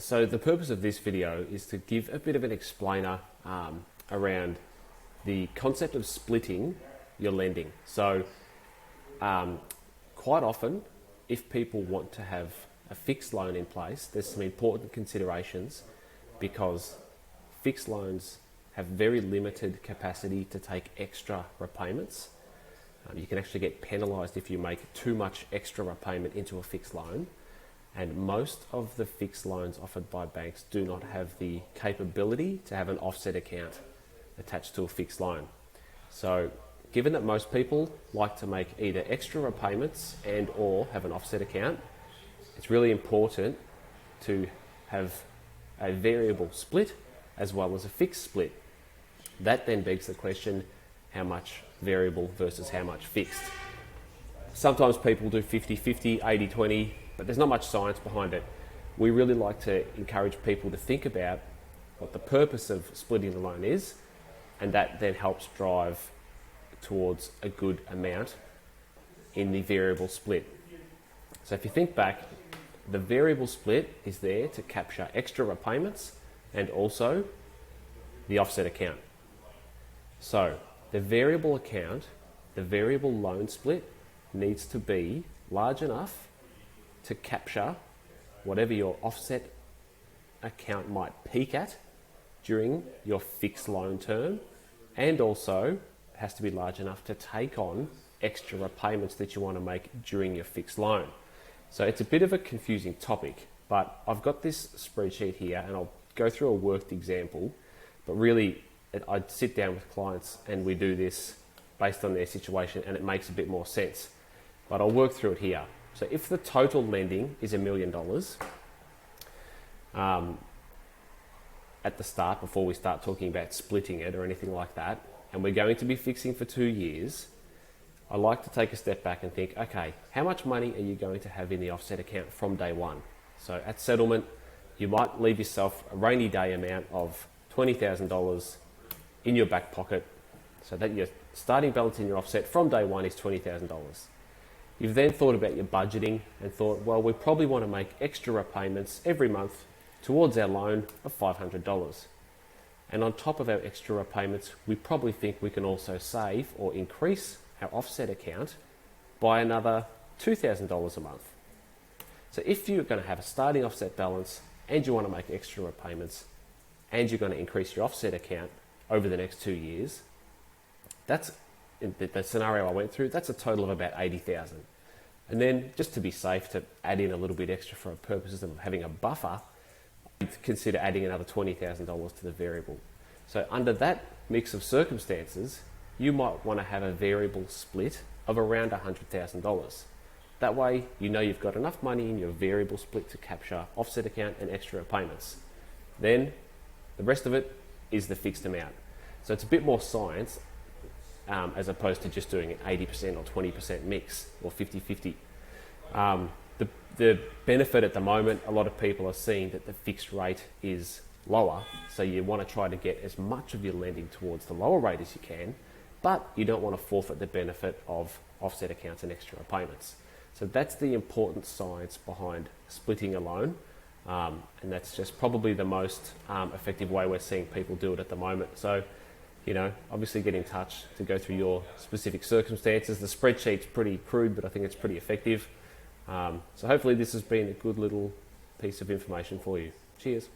So the purpose of this video is to give a bit of an explainer around the concept of splitting your lending. So quite often, if people want to have a fixed loan in place, there's some important considerations because fixed loans have very limited capacity to take extra repayments. You can actually get penalised if you make too much extra repayment into a fixed loan. And most of the fixed loans offered by banks do not have the capability to have an offset account attached to a fixed loan. So given that most people like to make either extra repayments and or have an offset account, it's really important to have a variable split as well as a fixed split. That then begs the question, how much variable versus how much fixed? Sometimes people do 50-50, 80-20, but there's not much science behind it. We really like to encourage people to think about what the purpose of splitting the loan is, and that then helps drive towards a good amount in the variable split. So if you think back, the variable split is there to capture extra repayments and also the offset account. So the variable account, the variable loan split needs to be large enough to capture whatever your offset account might peak at during your fixed loan term, and also has to be large enough to take on extra repayments that you want to make during your fixed loan. So it's a bit of a confusing topic, but I've got this spreadsheet here and I'll go through a worked example, but really I'd sit down with clients and we do this based on their situation and it makes a bit more sense. But I'll work through it here. So if the total lending is $1 million at the start, before we start talking about splitting it or anything like that, and we're going to be fixing for 2 years, I like to take a step back and think, okay, how much money are you going to have in the offset account from day one? So at settlement, you might leave yourself a rainy day amount of $20,000 in your back pocket, so that your starting balance in your offset from day one is $20,000. You've then thought about your budgeting and thought, well, we probably want to make extra repayments every month towards our loan of $500. And on top of our extra repayments, we probably think we can also save or increase our offset account by another $2,000 a month. So if you're going to have a starting offset balance and you want to make extra repayments and you're going to increase your offset account over the next 2 years, that's in the scenario I went through, that's a total of about $80,000. And then just to be safe, to add in a little bit extra for purposes of having a buffer, consider adding another $20,000 to the variable. So under that mix of circumstances, you might want to have a variable split of around $100,000. That way, you know you've got enough money in your variable split to capture offset account and extra payments. Then the rest of it is the fixed amount. So it's a bit more science as opposed to just doing an 80% or 20% mix or 50-50. The benefit at the moment, a lot of people are seeing that the fixed rate is lower, so you want to try to get as much of your lending towards the lower rate as you can, but you don't want to forfeit the benefit of offset accounts and extra payments. So that's the important science behind splitting a loan, and that's just probably the most effective way we're seeing people do it at the moment. So, you know, obviously get in touch to go through your specific circumstances. The spreadsheet's pretty crude, but I think it's pretty effective. So hopefully this has been a good little piece of information for you. Cheers.